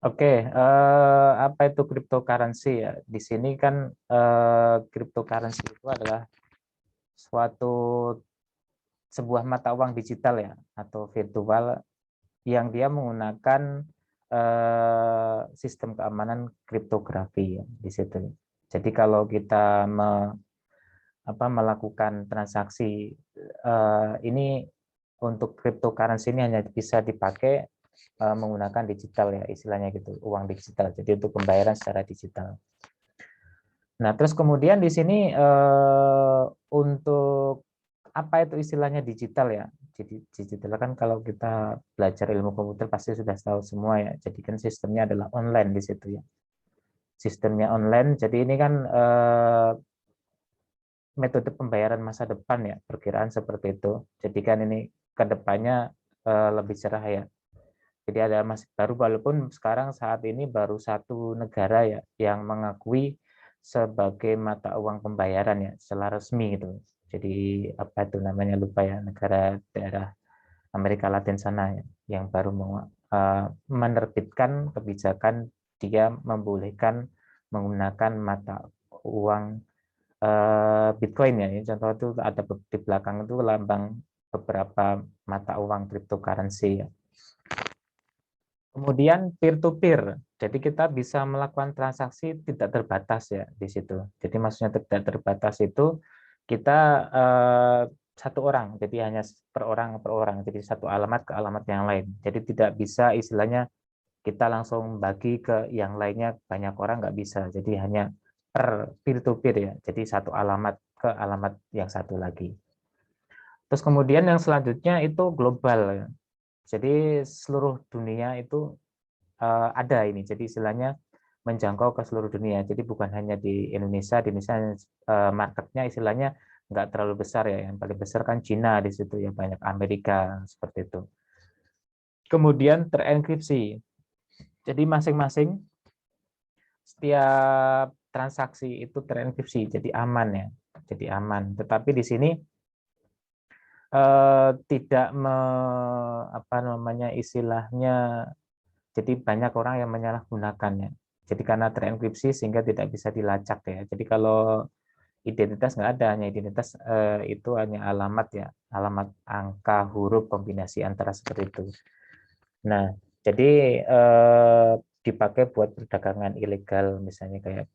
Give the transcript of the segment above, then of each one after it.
Oke, apa itu cryptocurrency ya? Di sini kan cryptocurrency itu adalah suatu sebuah mata uang digital ya atau virtual yang dia menggunakan sistem keamanan kriptografi ya di situ. Jadi kalau kita melakukan transaksi ini untuk cryptocurrency ini hanya bisa dipakai menggunakan digital ya istilahnya gitu, uang digital. Jadi untuk pembayaran secara digital. Nah, terus kemudian di sini untuk apa itu istilahnya digital ya? Jadi digital kan kalau kita belajar ilmu komputer pasti sudah tahu semua ya. Jadi kan sistemnya adalah online di situ ya. Sistemnya online. Jadi ini kan metode pembayaran masa depan ya, perkiraan seperti itu. Jadi kan ini ke depannya lebih cerah ya. Jadi ada masih baru walaupun sekarang saat ini baru satu negara ya yang mengakui sebagai mata uang pembayaran ya secara resmi gitu. Jadi apa itu namanya lupa ya, negara daerah Amerika Latin sana ya yang baru menerbitkan kebijakan dia membolehkan menggunakan mata uang Bitcoin ya. Ini contoh itu ada di belakang itu lambang beberapa mata uang cryptocurrency ya. Kemudian peer to peer. Jadi kita bisa melakukan transaksi tidak terbatas ya di situ. Jadi maksudnya tidak terbatas itu kita satu orang, jadi hanya per orang. Jadi satu alamat ke alamat yang lain. Jadi tidak bisa istilahnya kita langsung bagi ke yang lainnya banyak orang nggak bisa. Jadi hanya per peer to peer ya. Jadi satu alamat ke alamat yang satu lagi. Terus kemudian yang selanjutnya itu global ya. Jadi seluruh dunia itu ada ini. Jadi istilahnya menjangkau ke seluruh dunia. Jadi bukan hanya di Indonesia. Di Indonesia marketnya istilahnya nggak terlalu besar ya. Yang paling besar kan Cina di situ ya, banyak Amerika seperti itu. Kemudian terenkripsi. Jadi masing-masing setiap transaksi itu terenkripsi, jadi aman ya, jadi aman. Tetapi di sini tidak apa namanya istilahnya, jadi banyak orang yang menyalahgunakannya. Jadi karena terenkripsi sehingga tidak bisa dilacak ya. Jadi kalau identitas nggak ada, hanya identitas itu hanya alamat ya, alamat angka huruf kombinasi antara seperti itu. Nah, jadi dipakai buat perdagangan ilegal misalnya kayak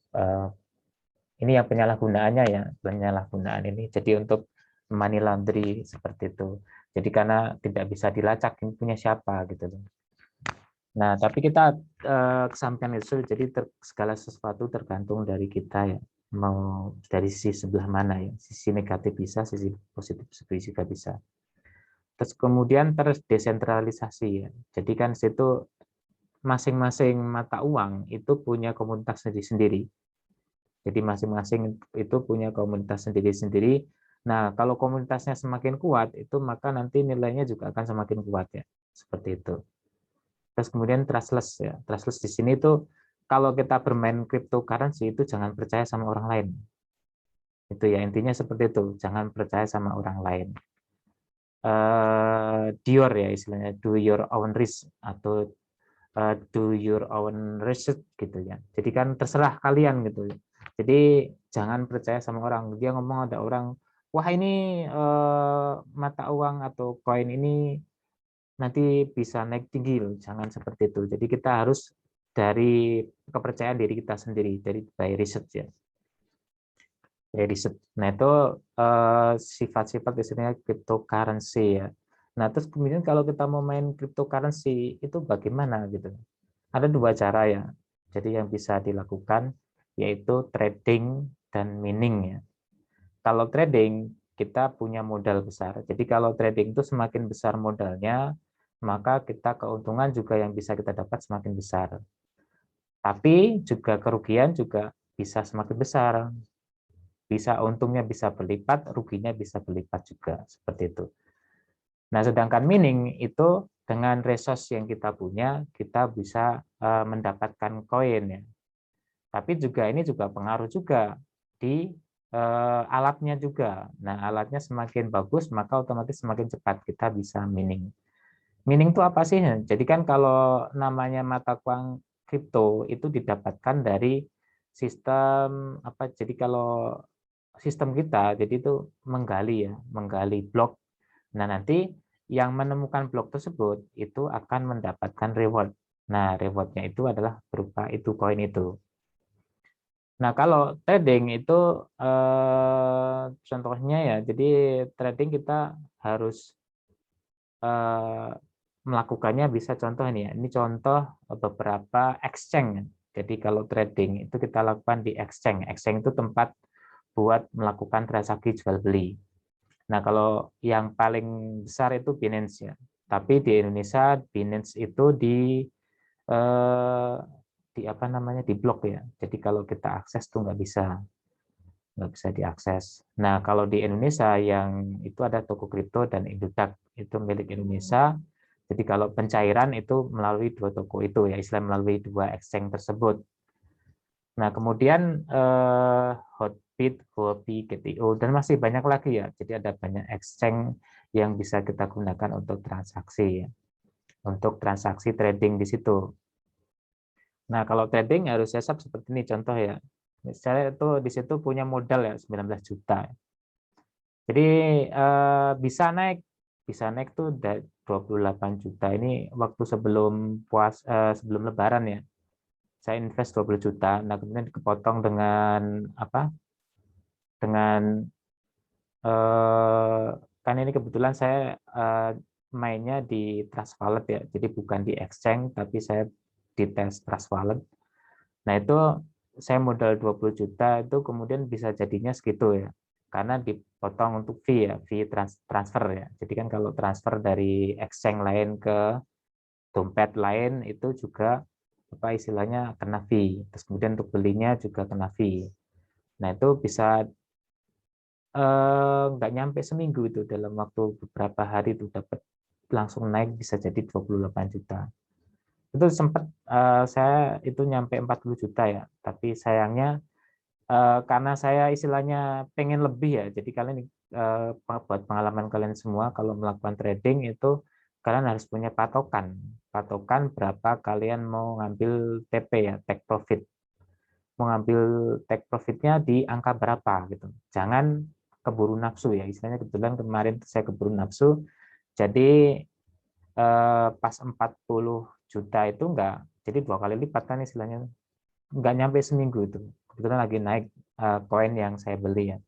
ini yang penyalahgunaannya ya, penyalahgunaan ini. Jadi untuk money laundry seperti itu. Jadi karena tidak bisa dilacak ini punya siapa gitu loh. Nah, tapi kita kesampaian itu jadi segala sesuatu tergantung dari kita ya. Mau dari sisi sebelah mana ya. Sisi negatif bisa, sisi positif juga bisa. Terus kemudian terdesentralisasi ya. Jadi kan situ masing-masing mata uang itu punya komunitas sendiri-sendiri. Jadi masing-masing itu punya komunitas sendiri-sendiri. Nah, kalau komunitasnya semakin kuat, itu maka nanti nilainya juga akan semakin kuat ya. Seperti itu. Terus kemudian trustless ya. Trustless di sini itu kalau kita bermain cryptocurrency itu jangan percaya sama orang lain. Itu ya intinya seperti itu. Jangan percaya sama orang lain. Dior ya istilahnya, do your own risk atau do your own research gitu ya. Jadi kan terserah kalian gitu. Jadi jangan percaya sama orang. Dia ngomong ada orang, wah ini mata uang atau koin ini nanti bisa naik tinggi loh. Jangan seperti itu. Jadi kita harus dari kepercayaan diri kita sendiri, dari by research ya. By research. Nah itu sifat-sifat istilahnya cryptocurrency ya. Nah terus kemudian kalau kita mau main cryptocurrency itu bagaimana gitu? Ada dua cara ya. Jadi yang bisa dilakukan yaitu trading dan mining ya. Kalau trading kita punya modal besar. Jadi kalau trading itu semakin besar modalnya, maka kita keuntungan juga yang bisa kita dapat semakin besar. Tapi juga kerugian juga bisa semakin besar. Bisa untungnya bisa berlipat, ruginya bisa berlipat juga seperti itu. Nah, sedangkan mining itu dengan resource yang kita punya, kita bisa mendapatkan koin ya. Tapi juga ini juga pengaruh juga di alatnya juga. Nah, alatnya semakin bagus, maka otomatis semakin cepat kita bisa mining. Mining itu apa sih? Jadi kan kalau namanya kripto itu didapatkan dari sistem apa? Jadi kalau sistem kita jadi itu menggali ya, menggali blok. Nah, nanti yang menemukan blok tersebut itu akan mendapatkan reward. Nah, rewardnya itu adalah berupa itu koin itu. Nah, kalau trading itu contohnya ya, jadi trading kita harus eh, melakukannya bisa contoh ini ya. Ini contoh beberapa exchange. Jadi kalau trading itu kita lakukan di exchange. Exchange itu tempat buat melakukan transaksi jual beli. Nah, kalau yang paling besar itu Binance ya. Tapi di Indonesia Binance itu eh, di apa namanya di blok ya. Jadi kalau kita akses tuh nggak bisa diakses. Nah, kalau di Indonesia yang itu ada toko kripto dan Indodax itu milik Indonesia. Jadi kalau pencairan itu melalui dua toko itu ya, istilah melalui dua exchange tersebut. Nah, kemudian Hotbit, Huobi, GTO, dan masih banyak lagi ya. Jadi ada banyak exchange yang bisa kita gunakan untuk transaksi ya. Untuk transaksi trading di situ. Nah, kalau trading harus siap seperti ini contoh ya. Misalnya itu di situ punya modal ya 19 juta. Jadi bisa naik tuh 28 juta. Ini waktu sebelum lebaran ya. Saya invest 20 juta. Nah, kemudian kepotong dengan apa? Dengan kan ini kebetulan saya mainnya di Trust Wallet ya. Jadi bukan di exchange tapi saya di Trust Wallet. Nah, itu saya modal 20 juta itu kemudian bisa jadinya segitu ya. Karena dipotong untuk fee ya, fee transfer ya. Jadi kan kalau transfer dari exchange lain ke dompet lain itu juga apa istilahnya kena fee. Terus kemudian untuk belinya juga kena fee. Nah, itu bisa nggak nyampe seminggu itu dalam waktu beberapa hari itu dapat langsung naik bisa jadi 28 juta. Itu sempat saya itu nyampe 40 juta ya, tapi sayangnya karena saya istilahnya pengen lebih ya, jadi kalian buat pengalaman kalian semua kalau melakukan trading itu kalian harus punya patokan berapa kalian mau ngambil TP ya, take profit, mau ngambil take profitnya di angka berapa gitu, jangan keburu nafsu ya, istilahnya kebetulan kemarin saya keburu nafsu, jadi pas 40 juta itu enggak, jadi 2 kali lipat kan istilahnya, enggak nyampe seminggu itu. Kebetulan lagi naik koin yang saya beli ya.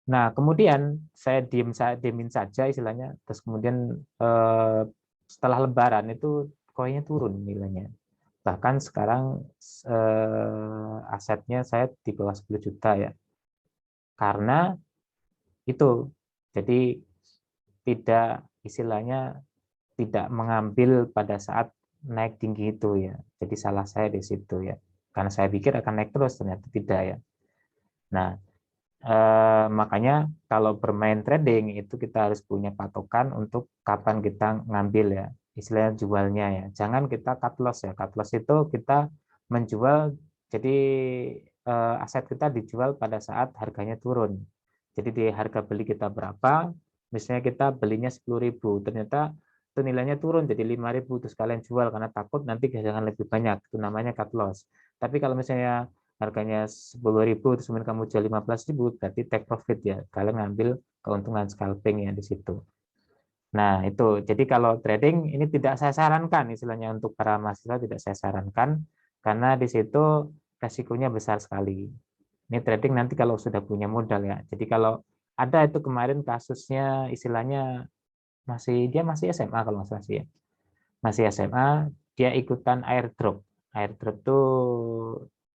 Nah, kemudian saya diemin saja istilahnya, terus kemudian setelah lebaran itu koinnya turun nilainya. Bahkan sekarang asetnya saya di bawah 10 juta ya. Karena itu, jadi tidak istilahnya tidak mengambil pada saat naik tinggi itu ya. Jadi salah saya di situ ya. Karena saya pikir akan naik terus, ternyata tidak ya. Nah, makanya kalau bermain trading itu kita harus punya patokan untuk kapan kita ngambil ya. Istilahnya jualnya ya. Jangan kita cut loss ya. Cut loss itu kita menjual, jadi aset kita dijual pada saat harganya turun. Jadi di harga beli kita berapa, misalnya kita belinya 10.000, ternyata itu nilainya turun jadi 5.000, terus kalian jual karena takut nanti kehilangan lebih banyak, itu namanya cut loss. Tapi kalau misalnya harganya 10.000 terus kemudian kamu jual 15.000, berarti take profit ya, kalian ngambil keuntungan scalping ya di situ. Nah, itu jadi kalau trading ini tidak saya sarankan, istilahnya untuk para mahasiswa tidak saya sarankan karena di situ resikonya besar sekali. Ini trading nanti kalau sudah punya modal ya. Jadi kalau ada itu kemarin kasusnya istilahnya dia masih SMA kalau nggak salah sih ya. Masih SMA, dia ikutan airdrop. Airdrop tuh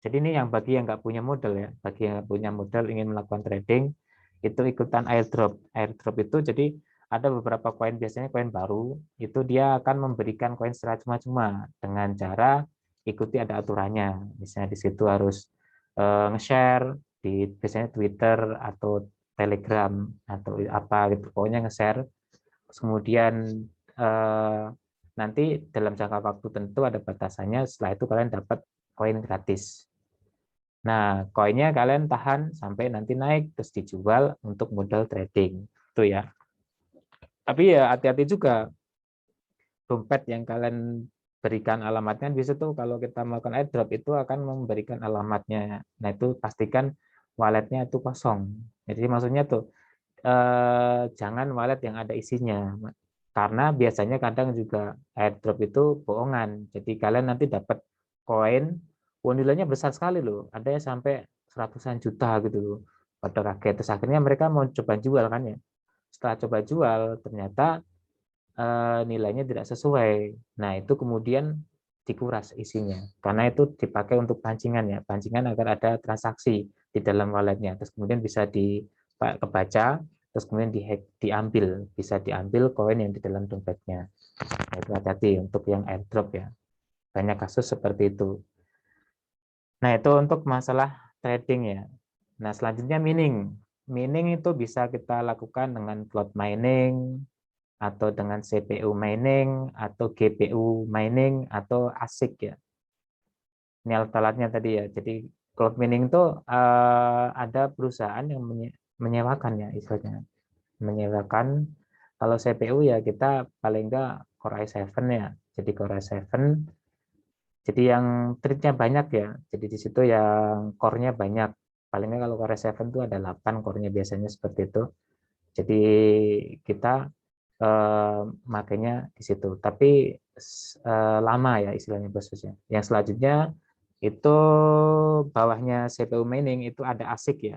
jadi ini yang bagi yang nggak punya modal ya, bagi yang nggak punya modal ingin melakukan trading itu ikutan airdrop. Airdrop itu jadi ada beberapa koin, biasanya koin baru itu dia akan memberikan koin secara cuma-cuma dengan cara ikuti ada aturannya. Misalnya di situ harus nge-share di biasanya Twitter atau Telegram atau apa gitu, pokoknya nge-share. Kemudian nanti dalam jangka waktu tentu ada batasannya, setelah itu kalian dapat koin gratis. Nah, koinnya kalian tahan sampai nanti naik terus dijual untuk modal trading. Itu ya. Tapi ya hati-hati juga, dompet yang kalian berikan alamatnya di situ. Kalau kita melakukan airdrop itu akan memberikan alamatnya. Nah, itu pastikan walletnya itu kosong. Jadi maksudnya tuh jangan wallet yang ada isinya. Karena biasanya kadang juga airdrop itu bohongan. Jadi kalian nanti dapat koin, nilainya besar sekali loh. Ada yang sampai seratusan juta gitu loh. Pada kaget. Terus akhirnya mereka mau coba jual kan ya. Setelah coba jual, ternyata nilainya tidak sesuai. Nah, itu kemudian dikuras isinya. Karena itu dipakai untuk pancingan ya. Pancingan agar ada transaksi di dalam walletnya. Terus kemudian bisa kebaca, terus kemudian diambil. Bisa diambil koin yang di dalam dompetnya. Nah, itu hati-hati untuk yang airdrop ya. Banyak kasus seperti itu. Nah, itu untuk masalah trading ya. Nah, selanjutnya mining. Mining itu bisa kita lakukan dengan cloud mining, atau dengan CPU mining, atau GPU mining, atau ASIC ya. Ini alat-alatnya tadi ya. Jadi cloud mining itu ada perusahaan yang menyewakan ya istilahnya. Menyewakan, kalau CPU ya kita paling enggak Core i7 ya. Jadi Core i7, jadi yang triknya banyak ya. Jadi di situ yang core-nya banyak. Paling enggak kalau Core i7 itu ada 8 core-nya biasanya seperti itu. Jadi kita makanya di situ. Tapi lama ya istilahnya prosesnya. Yang selanjutnya itu bawahnya CPU mining itu ada ASIC ya.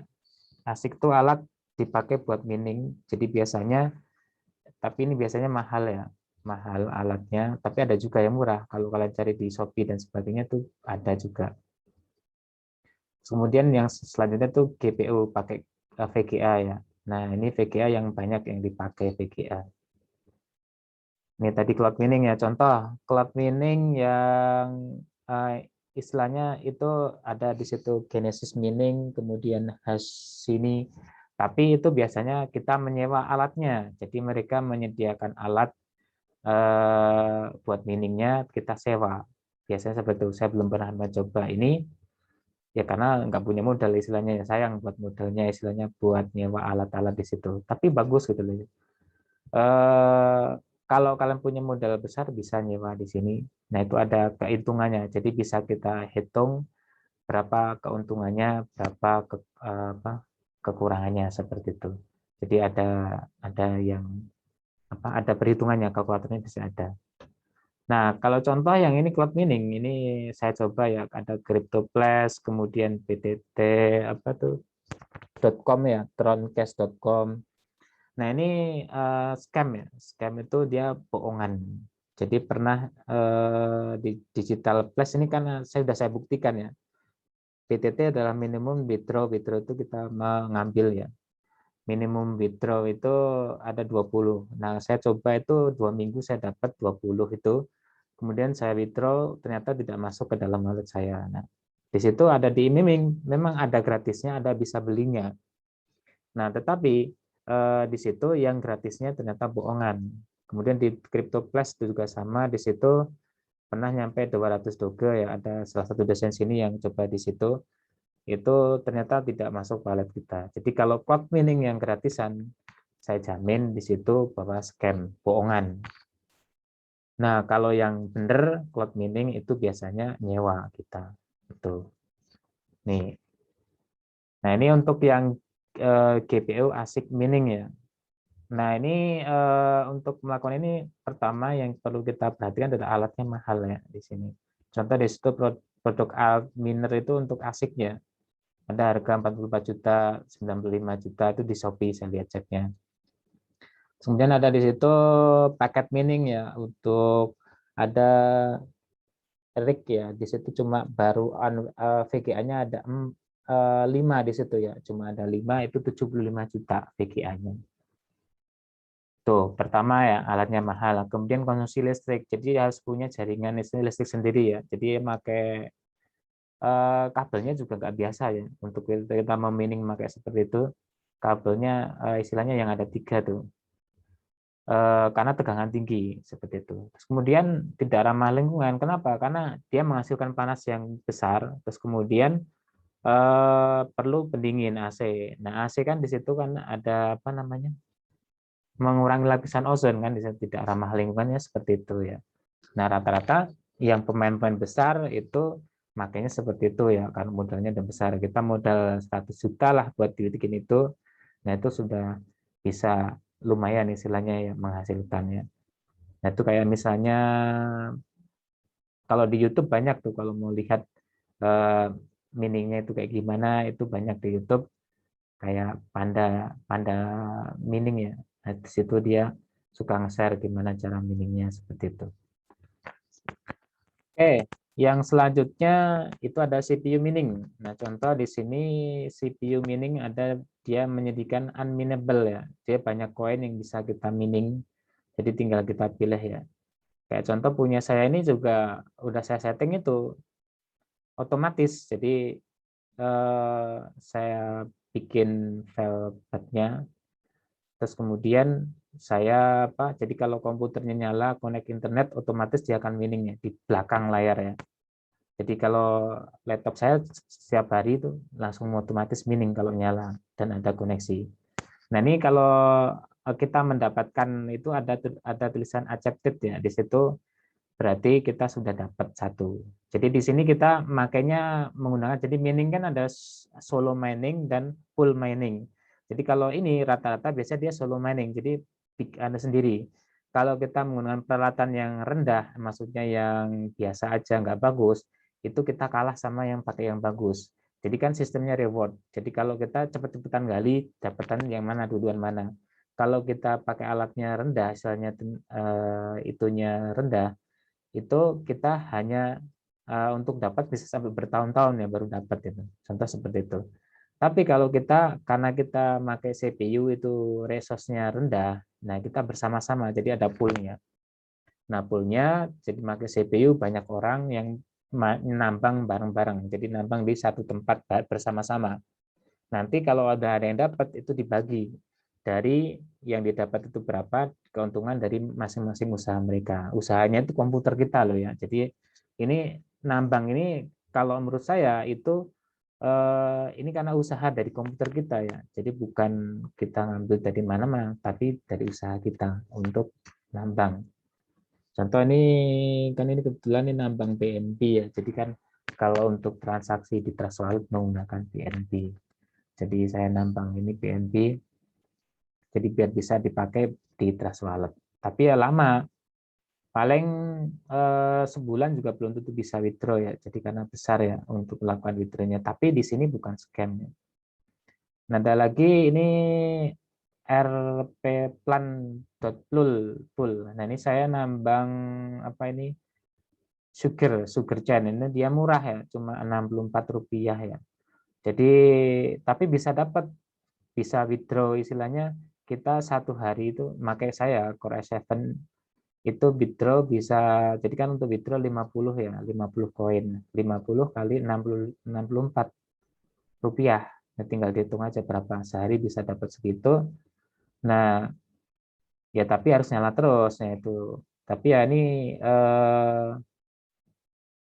ASIC itu alat dipakai buat mining. Jadi biasanya, tapi ini biasanya mahal ya, mahal alatnya. Tapi ada juga yang murah. Kalau kalian cari di Shopee dan sebagainya tuh ada juga. Kemudian yang selanjutnya tuh GPU pakai VGA ya. Nah ini VGA yang banyak yang dipakai VGA. Ini tadi cloud mining ya, contoh cloud mining yang istilahnya itu ada di situ Genesis Mining, kemudian Hasini, tapi itu biasanya kita menyewa alatnya, jadi mereka menyediakan alat buat miningnya kita sewa, biasanya seperti itu. Saya belum pernah mencoba ini, ya karena nggak punya modal istilahnya, ya sayang buat modalnya istilahnya buat nyewa alat-alat di situ, tapi bagus gitu loh. Kalau kalian punya modal besar bisa nyewa di sini. Nah, itu ada keuntungannya. Jadi bisa kita hitung berapa keuntungannya, berapa kekurangannya seperti itu. Jadi ada yang ada perhitungannya, kalkulatornya bisa ada. Nah, kalau contoh yang ini cloud mining, ini saya coba ya, ada CryptoPlace, kemudian BTT apa tuh .com ya, Troncast.com. Nah, ini scam ya. Scam itu dia bohongan. Jadi pernah di Digital Plus ini kan saya buktikan ya. BTT adalah minimum withdraw. Withdraw itu kita mengambil ya. Minimum withdraw itu ada 20. Nah, saya coba itu 2 minggu saya dapat 20 itu. Kemudian saya withdraw, ternyata tidak masuk ke dalam wallet saya. Nah, di situ ada diiming, memang ada gratisnya, ada bisa belinya. Nah, tetapi di situ yang gratisnya ternyata bohongan. Kemudian di CryptoPlace juga sama, di situ pernah nyampe 200 doge ya, ada salah satu dosen sini yang coba di situ, itu ternyata tidak masuk wallet kita. Jadi kalau cloud mining yang gratisan, saya jamin di situ bahwa scam, bohongan. Nah, kalau yang benar cloud mining itu biasanya nyewa kita. Itu. Nih. Nah, ini untuk yang GPU ASIC mining ya. Nah, ini untuk melakukan ini pertama yang perlu kita perhatikan adalah alatnya mahal ya di sini. Contoh di situ produk alt miner itu untuk ASIC-nya. Ada harga 44 juta, 95 juta itu di Shopee saya lihat ceknya. Kemudian ada di situ paket mining ya untuk ada rig ya. Di situ cuma baru VGA-nya ada 5 di situ ya. Cuma ada 5 itu 75 juta VGA-nya. Tuh, pertama ya alatnya mahal, kemudian konsumsi listrik. Jadi harus punya jaringan listrik sendiri ya. Jadi pakai kabelnya juga nggak biasa ya. Untuk kita memining pakai seperti itu, kabelnya istilahnya yang ada 3 tuh. Karena tegangan tinggi seperti itu. Terus kemudian tidak ramah lingkungan. Kenapa? Karena dia menghasilkan panas yang besar. Terus kemudian perlu pendingin AC. Nah AC kan di situ kan ada apa namanya? Mengurangi lapisan ozon kan tidak ramah lingkungannya seperti itu ya. Nah rata-rata yang pemain-pemain besar itu makanya seperti itu ya, karena modalnya udah besar. Kita modal 100 juta lah buat bikin itu, nah itu sudah bisa lumayan istilahnya ya menghasilkan ya. Nah itu kayak misalnya kalau di YouTube banyak tuh kalau mau lihat eh, meaningnya itu kayak gimana, itu banyak di YouTube kayak panda panda meaning ya. Nah, di situ dia suka nge-share gimana cara meaningnya seperti itu. Oke, yang selanjutnya itu ada CPU mining. Nah, contoh di sini CPU mining ada dia menyediakan unminable ya. Dia banyak koin yang bisa kita mining. Jadi tinggal kita pilih ya. Kayak contoh punya saya ini juga udah saya setting itu otomatis. Jadi saya bikin file path-nya, terus kemudian saya apa? Jadi kalau komputernya nyala, connect internet, otomatis dia akan mining ya di belakang layar ya. Jadi kalau laptop saya setiap hari itu langsung otomatis mining kalau nyala dan ada koneksi. Nah ini kalau kita mendapatkan itu ada tulisan accepted ya di situ berarti kita sudah dapat satu. Jadi di sini kita makanya menggunakan jadi mining kan ada solo mining dan pool mining. Jadi kalau ini rata-rata biasanya dia solo mining. Jadi Anda sendiri. Kalau kita menggunakan peralatan yang rendah, maksudnya yang biasa aja nggak bagus, itu kita kalah sama yang pakai yang bagus. Jadi kan sistemnya reward. Jadi kalau kita cepet-cepetan gali, dapatan yang mana duluan mana. Kalau kita pakai alatnya rendah, misalnya itunya rendah, itu kita hanya untuk dapat bisa sampai bertahun-tahun ya baru dapat itu. Contoh seperti itu. Tapi kalau kita karena kita pakai CPU itu resource-nya rendah, nah kita bersama-sama jadi ada poolnya. Nah poolnya jadi pakai CPU banyak orang yang nambang bareng-bareng. Jadi nambang di satu tempat bersama-sama. Nanti kalau ada yang dapat itu dibagi dari yang didapat itu berapa keuntungan dari masing-masing usaha mereka. Usahanya itu komputer kita loh ya. Jadi ini nambang ini kalau menurut saya itu ini karena usaha dari komputer kita ya. Jadi bukan kita ngambil dari mana-mana, tapi dari usaha kita untuk nambang. Contoh ini kan ini kebetulan ini nambang BNB ya. Jadi kan kalau untuk transaksi di Trust Wallet menggunakan BNB. Jadi saya nambang ini BNB, jadi biar bisa dipakai di Trust Wallet. Tapi ya lama, paling sebulan juga belum tentu bisa withdraw ya. Jadi karena besar ya untuk melakukan withdrawnya. Tapi di sini bukan scam. Nah, ada lagi ini rpplan.pool. Nah ini saya nambang apa ini sugar chain ini dia murah ya, cuma Rp64 ya. Jadi tapi bisa withdraw istilahnya kita satu hari itu pakai saya Core i7 itu withdraw bisa jadi kan untuk withdraw 50 ya 50 koin 50 kali 64 rupiah. Nah, tinggal dihitung aja berapa sehari bisa dapat segitu. Nah ya tapi harus nyala terus ya itu tapi ya ini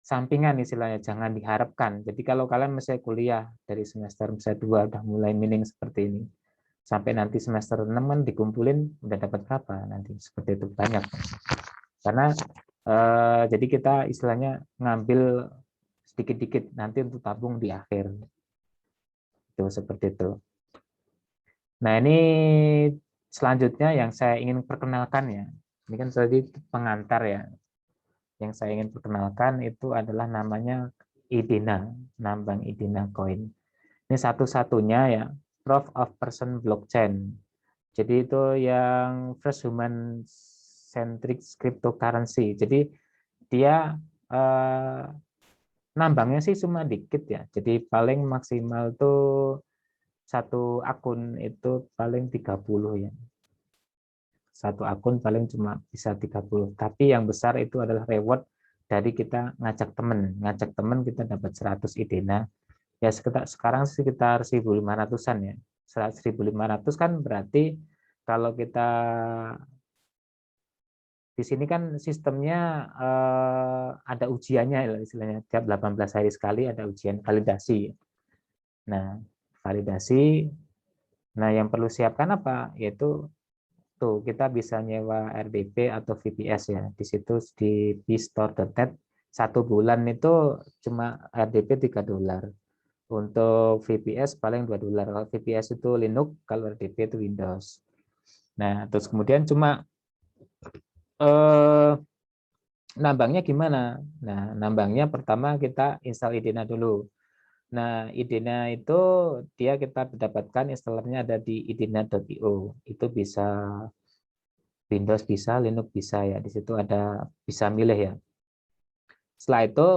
sampingan istilahnya jangan diharapkan. Jadi kalau kalian misalnya kuliah dari semester misalnya 2 udah mulai mining seperti ini sampai nanti semester 6 kan dikumpulin udah dapat berapa nanti seperti itu banyak karena jadi kita istilahnya ngambil sedikit-dikit nanti untuk tabung di akhir itu seperti itu. Nah ini selanjutnya yang saya ingin perkenalkan ya ini kan tadi pengantar ya yang saya ingin perkenalkan itu adalah namanya IDINA nambang IDINA coin ini satu-satunya ya proof of person blockchain. Jadi itu yang first human centric cryptocurrency. Jadi dia nambangnya sih cuma dikit ya. Jadi paling maksimal tuh satu akun itu paling 30 ya. Satu akun paling cuma bisa 30. Tapi yang besar itu adalah reward dari kita ngajak teman. Ngajak teman kita dapat 100 IDENA. Ya sekarang sekitar 1.500-an ya. 1.500 kan berarti kalau kita di sini kan sistemnya ada ujiannya istilahnya tiap 18 hari sekali ada ujian validasi. Nah, validasi nah yang perlu siapkan apa? Yaitu kita bisa nyewa RDP atau VPS ya. Di situ di bstore.net 1 bulan itu cuma RDP $3. Untuk VPS paling $2. Kalau VPS itu Linux, kalau RDP itu Windows. Nah, terus kemudian cuma nambangnya gimana? Nah, nambangnya pertama kita install Idena dulu. Nah, Idena itu kita dapatkan installernya ada di idena.io. Itu bisa Windows bisa, Linux bisa ya. Di situ ada bisa milih ya. Setelah itu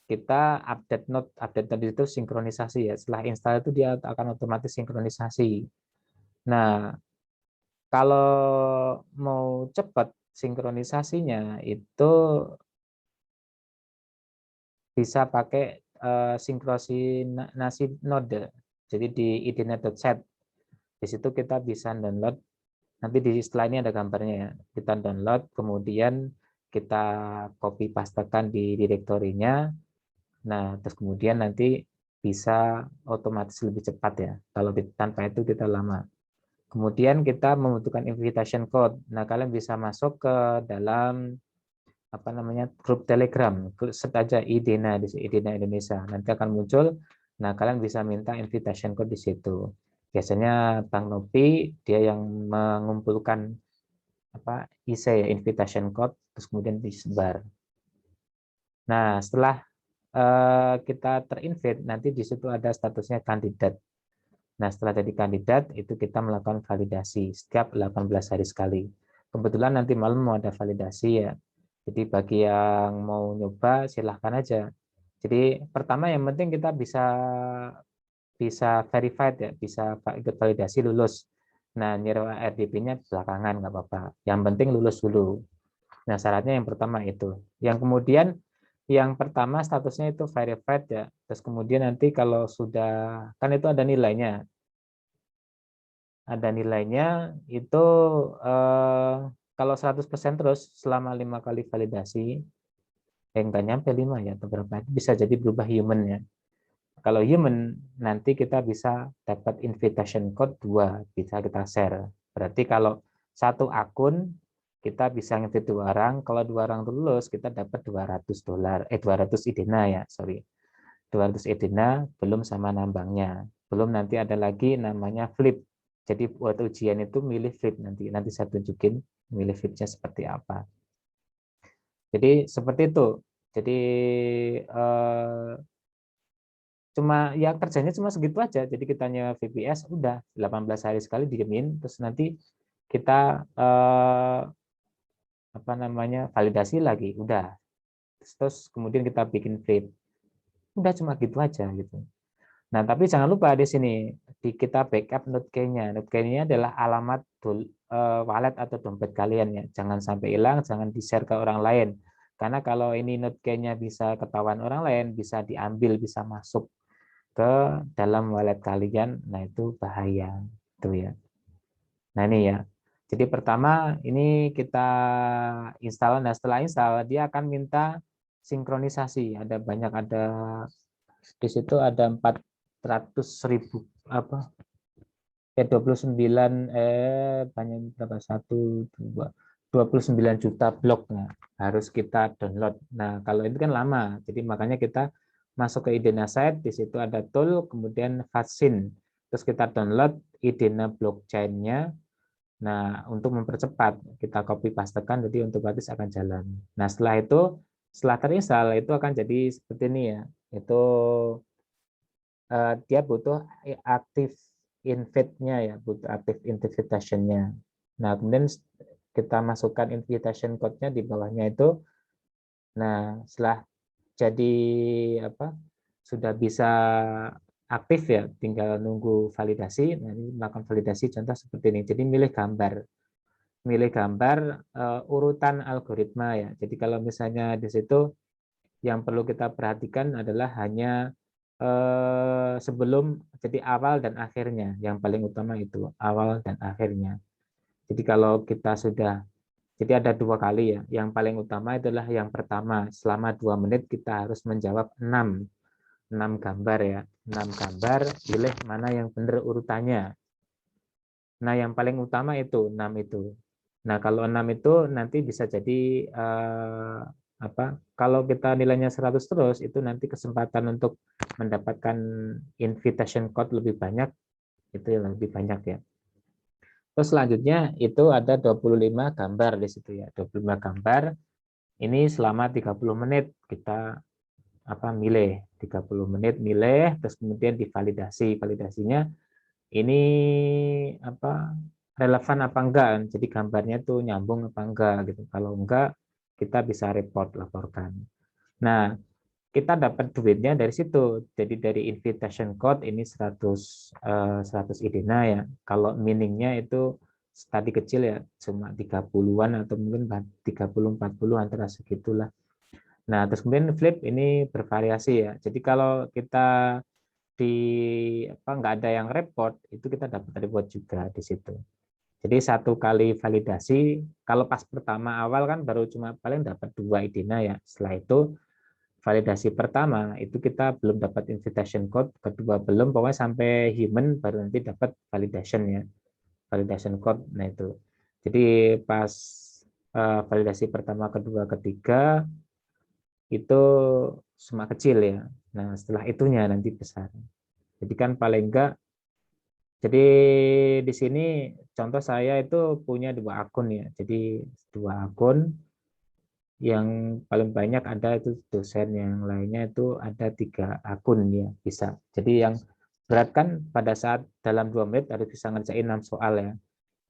kita update node itu sinkronisasi ya. Setelah install itu dia akan otomatis sinkronisasi. Nah, kalau mau cepat sinkronisasinya itu bisa pakai sinkronisasi node. Jadi di idena.set. Di situ kita bisa download. Nanti setelah ini ada gambarnya ya. Kita download, kemudian kita copy pastekan di direktorinya. Nah, terus kemudian nanti bisa otomatis lebih cepat ya. Kalau tanpa itu kita lama. Kemudian kita membutuhkan invitation code. Nah, kalian bisa masuk ke dalam grup Telegram. Search aja Idena di Idena Indonesia. Nanti akan muncul. Nah, kalian bisa minta invitation code di situ. Biasanya Bang Nopi dia yang mengumpulkan IC invitation code terus kemudian disebar. Nah, setelah kita terinvite, nanti di situ ada statusnya kandidat. Nah, setelah jadi kandidat, itu kita melakukan validasi setiap 18 hari sekali. Kebetulan nanti malam mau ada validasi ya. Jadi bagi yang mau nyoba, silahkan aja. Jadi pertama yang penting kita bisa verified ya, bisa ikut validasi lulus. Nah, nyewa RDP-nya belakangan nggak apa-apa. Yang penting lulus dulu. Nah, syaratnya yang pertama itu. Yang kemudian yang pertama statusnya itu verified ya. Terus kemudian nanti kalau sudah, kan itu ada nilainya. Ada nilainya itu kalau 100% terus selama 5 kali validasi, nggak nyampe 5 ya, atau berapa, bisa jadi berubah human ya. Kalau human, nanti kita bisa dapat invitation code 2, bisa kita share. Berarti kalau satu akun, kita bisa nge-invite 2 orang, kalau 2 orang lulus, kita dapat $200, 200 idena ya, sorry. 200 idena, belum sama nambangnya. Belum nanti ada lagi namanya flip. Jadi buat ujian itu milih flip nanti saya tunjukin milih flipnya seperti apa. Jadi seperti itu. Jadi cuma ya kerjanya cuma segitu aja. Jadi kita nyewa VPS udah 18 hari sekali diemin, terus nanti kita validasi lagi udah. Terus kemudian kita bikin flip. Udah cuma gitu aja gitu. Nah, tapi jangan lupa di sini kita backup node key-nya. Node key-nya adalah alamat wallet atau dompet kalian ya. Jangan sampai hilang, jangan di-share ke orang lain. Karena kalau ini node key-nya bisa ketahuan orang lain, bisa diambil, bisa masuk ke dalam wallet kalian, nah itu bahaya itu ya. Nah ini ya. Jadi pertama ini kita install, nah setelah install dia akan minta sinkronisasi. Ada banyak, ada di situ ada 400.000 ya 29 banyak berapa 29 juta bloknya harus kita download. Nah kalau itu kan lama, jadi makanya kita masuk ke Idena site, di situ ada tool, kemudian vaksin, terus kita download Idena blockchain-nya. Nah untuk mempercepat kita copy pastekan, jadi otomatis akan jalan. Nah setelah terinstall itu akan jadi seperti ini ya, itu dia butuh aktif invite-nya ya, butuh aktif invitation-nya. Nah, kemudian kita masukkan invitation code-nya di bawahnya itu. Nah, setelah jadi sudah bisa aktif ya, tinggal nunggu validasi. Nah, ini melakukan validasi contoh seperti ini. Jadi milih gambar urutan algoritma ya. Jadi kalau misalnya di situ yang perlu kita perhatikan adalah hanya sebelum, jadi awal dan akhirnya, yang paling utama itu awal dan akhirnya. Jadi kalau kita sudah, jadi ada 2 kali ya, yang paling utama adalah yang pertama, selama 2 menit kita harus menjawab 6 gambar ya, 6 gambar, pilih mana yang benar urutannya. Nah yang paling utama itu 6 itu. Nah kalau 6 itu nanti bisa jadi kalau kita nilainya 100 terus, itu nanti kesempatan untuk mendapatkan invitation code lebih banyak, itu yang lebih banyak ya. Terus selanjutnya itu ada 25 gambar di situ ya. 25 gambar ini selama 30 menit kita milih. 30 menit milih, terus kemudian divalidasi. Validasinya ini relevan apa enggak. Jadi gambarnya tuh nyambung apa enggak gitu. Kalau enggak, kita bisa laporkan. Nah, kita dapat duitnya dari situ. Jadi dari invitation code ini 100 IDENA ya. Kalau meaningnya itu tadi kecil ya, cuma 30-an atau mungkin 30-40 antara segitulah. Nah, terus kemudian flip ini bervariasi ya. Jadi kalau kita nggak ada yang report, itu kita dapat reward juga di situ. Jadi satu kali validasi, kalau pas pertama awal kan baru cuma paling dapat 2 IDENA ya. Setelah itu validasi pertama itu kita belum dapat invitation code, kedua belum, pokoknya sampai human baru nanti dapat validation ya, validation code. Nah itu, jadi pas validasi pertama, kedua, ketiga itu semua kecil ya. Nah setelah itunya nanti besar. Jadi kan paling enggak, jadi di sini contoh saya itu punya 2 akun ya. Jadi 2 akun, yang paling banyak ada itu dosen, yang lainnya itu ada 3 akun ya bisa. Jadi yang berat kan pada saat dalam 2 menit harus bisa ngerjain 6 soal ya.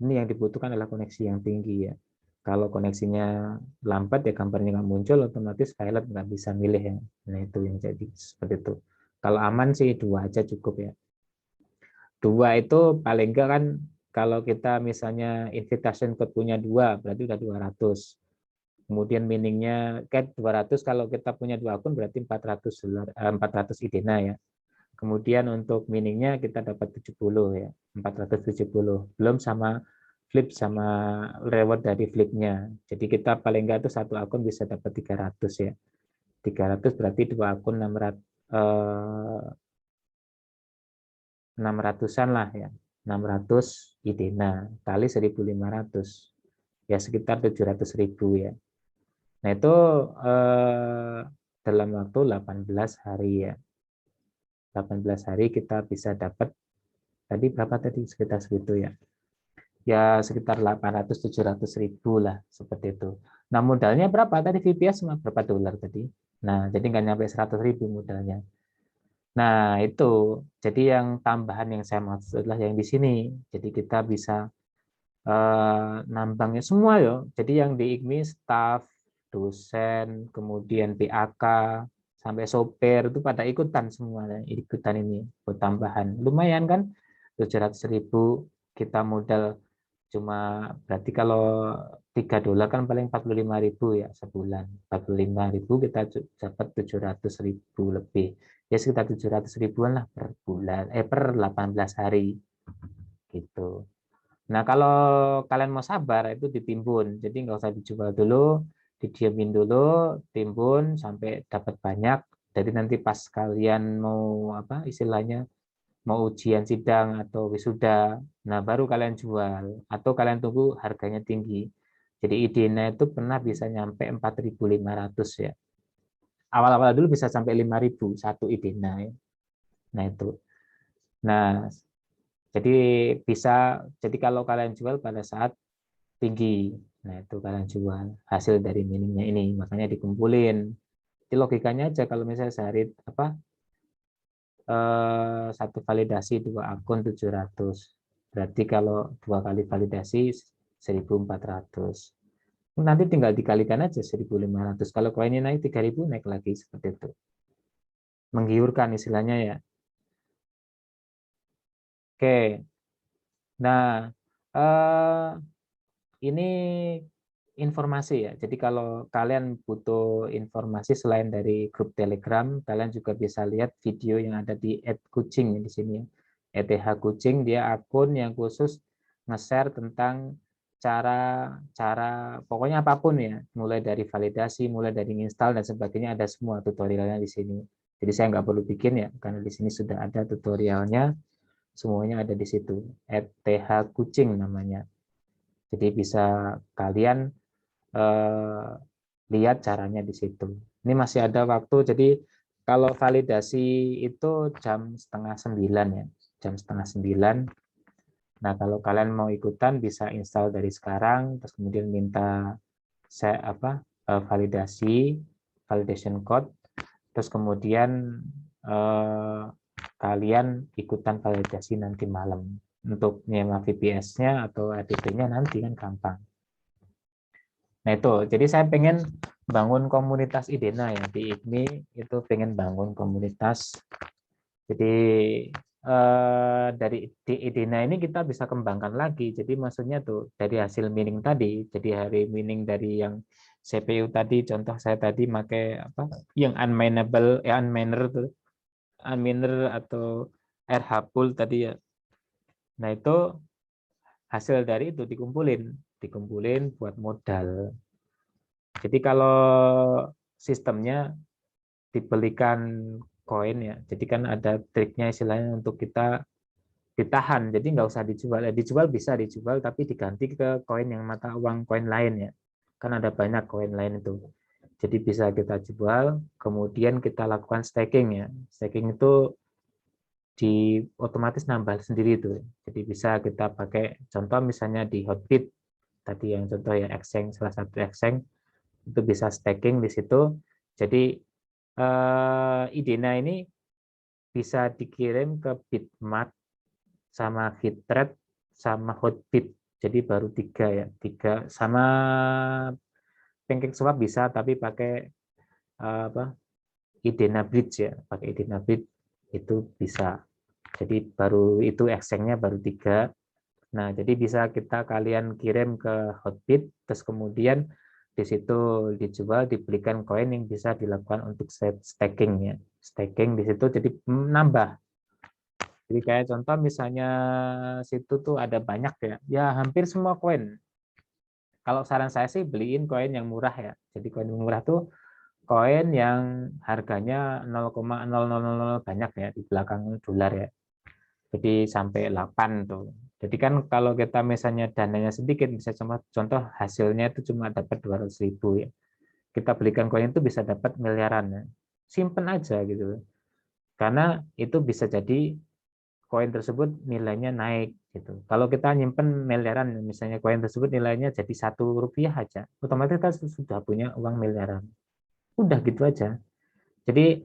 Ini yang dibutuhkan adalah koneksi yang tinggi ya. Kalau koneksinya lambat ya gambarnya nggak muncul, otomatis pilot nggak bisa milih ya. Nah itu yang jadi seperti itu. Kalau aman sih 2 aja cukup ya. 2 itu paling enggak kan, kalau kita misalnya invitation code punya 2 berarti udah 200. Kemudian meaningnya kan 200, kalau kita punya 2 akun berarti 400 IDENA ya. Kemudian untuk meaningnya kita dapat 70 ya, 470. Belum sama flip sama reward dari flipnya. Jadi kita paling enggak itu satu akun bisa dapat 300 ya. 300 berarti 2 akun 600-an lah ya. 600 IDENA kali 1.500 ya, sekitar 700.000 ya. Nah itu dalam waktu 18 hari ya. 18 hari kita bisa dapat, tadi berapa tadi, sekitar segitu ya. Ya sekitar 800-700.000 lah, seperti itu. Nah modalnya berapa tadi, VPS cuma berapa dolar tadi. Nah jadi nggak nyampe 100.000 modalnya. Nah itu, jadi yang tambahan yang saya maksud adalah yang di sini. Jadi kita bisa nambangnya semua ya. Jadi yang di IGMI staff, dosen, kemudian PAK, sampai sopir itu pada ikutan semua, ikutan ini buat tambahan. Lumayan kan, 700.000 kita modal cuma, berarti kalau 3 dolar kan paling 45.000 ya sebulan. 45.000 kita dapat 700.000 lebih. Ya sekitar 700.000-an lah per bulan, per 18 hari gitu. Nah, kalau kalian mau sabar itu ditimbun. Jadi nggak usah dijual dulu, didiamin dulu, timbun sampai dapat banyak. Jadi nanti pas kalian mau istilahnya mau ujian sidang atau wisuda, nah baru kalian jual atau kalian tunggu harganya tinggi. Jadi IDENA itu pernah bisa nyampe 4.500 ya. Awal-awal dulu bisa sampai 5.000 satu IDENA ya. Nah itu. Nah, jadi kalau kalian jual pada saat tinggi, nah itu kalian jual hasil dari miningnya ini, makanya dikumpulin. Jadi logikanya aja, kalau misalnya sehari satu validasi 2 akun 700, berarti kalau 2 kali validasi 1.400. Nanti tinggal dikalikan aja 1.500. Kalau koinnya naik 3.000, naik lagi seperti itu. Menggiurkan istilahnya ya. Oke. Nah, ini informasi ya. Jadi kalau kalian butuh informasi selain dari grup Telegram, kalian juga bisa lihat video yang ada di @kucing di sini. ETH Kucing, dia akun yang khusus nge-share tentang cara pokoknya apapun ya, mulai dari validasi, mulai dari install dan sebagainya, ada semua tutorialnya di sini. Jadi saya nggak perlu bikin ya, karena di sini sudah ada tutorialnya, semuanya ada di situ. ETH Kucing namanya. Jadi bisa kalian lihat caranya di situ. Ini masih ada waktu, jadi kalau validasi itu jam 8:30 ya, jam 8:30. Nah, kalau kalian mau ikutan bisa install dari sekarang, terus kemudian minta validation code, terus kemudian kalian ikutan validasi nanti malam. Untuk nyewa VPS-nya atau ADP-nya nanti kan gampang. Nah itu, jadi saya pengen bangun komunitas IDENA ya di IGMI, itu pengen bangun komunitas. Jadi dari di IDENA ini kita bisa kembangkan lagi. Jadi maksudnya tuh dari hasil mining tadi, jadi hari mining dari yang CPU tadi, contoh saya tadi pakai apa, yang unminer tuh, unminer atau RH pool tadi ya. Nah itu hasil dari itu dikumpulin buat modal. Jadi kalau sistemnya dibelikan koin ya, jadi kan ada triknya istilahnya untuk kita ditahan, jadi nggak usah dijual. Dijual bisa dijual, tapi diganti ke koin yang mata uang koin lain ya. Kan ada banyak koin lain itu. Jadi bisa kita jual, kemudian kita lakukan staking ya. Staking itu di otomatis nambah sendiri itu. Jadi bisa kita pakai contoh misalnya di Hotbit tadi yang contoh ya, exchange, salah satu exchange itu bisa staking di situ. Jadi IDENA ini bisa dikirim ke Bitmart sama Bitrate sama Hotbit. Jadi baru tiga sama PancakeSwap bisa, tapi pakai apa, IDENA Bridge ya, pakai IDENA Bridge itu bisa. Jadi baru itu exchange-nya baru 3. Nah, jadi bisa kalian kirim ke Hotbit, terus kemudian di situ dijual, dibelikan koin yang bisa dilakukan untuk staking ya. Staking di situ jadi nambah. Jadi kayak contoh misalnya situ tuh ada banyak ya, ya hampir semua koin. Kalau saran saya sih beliin koin yang murah ya. Jadi koin yang murah tuh koin yang harganya 0,000 banyak ya di belakang dolar ya. Jadi sampai 8 tuh. Jadi kan kalau kita misalnya dananya sedikit, bisa contoh hasilnya itu cuma dapat 200.000 ya. Kita belikan koin itu bisa dapat miliaran ya. Simpen aja gitu. Karena itu bisa jadi koin tersebut nilainya naik gitu. Kalau kita nyimpen miliaran, misalnya koin tersebut nilainya jadi Rp1 aja, otomatis kita sudah punya uang miliaran. Udah gitu aja. Jadi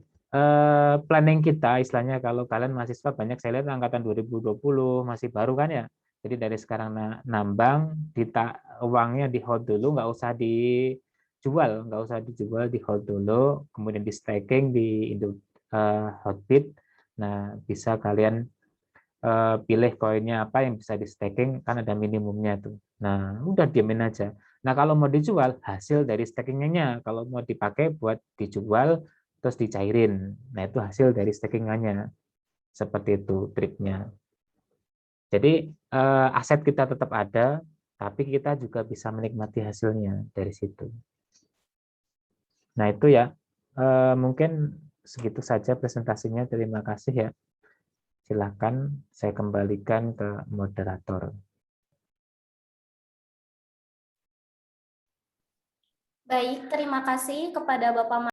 planning kita istilahnya kalau kalian mahasiswa banyak saya lihat angkatan 2020 masih baru kan ya. Jadi dari sekarang nambang, uangnya di hold dulu, nggak usah dijual, di hold dulu, kemudian di staking di Hotbit. Nah, bisa kalian pilih koinnya apa yang bisa di staking, kan ada minimumnya tuh. Nah, udah diamin aja. Nah, kalau mau dijual, hasil dari stakingnya, kalau mau dipakai buat dijual, terus dicairin. Nah, itu hasil dari stakingannya. Seperti itu triknya. Jadi, aset kita tetap ada, tapi kita juga bisa menikmati hasilnya dari situ. Nah, itu ya. Mungkin segitu saja presentasinya. Terima kasih ya. Silakan saya kembalikan ke moderator. Baik, terima kasih kepada Bapak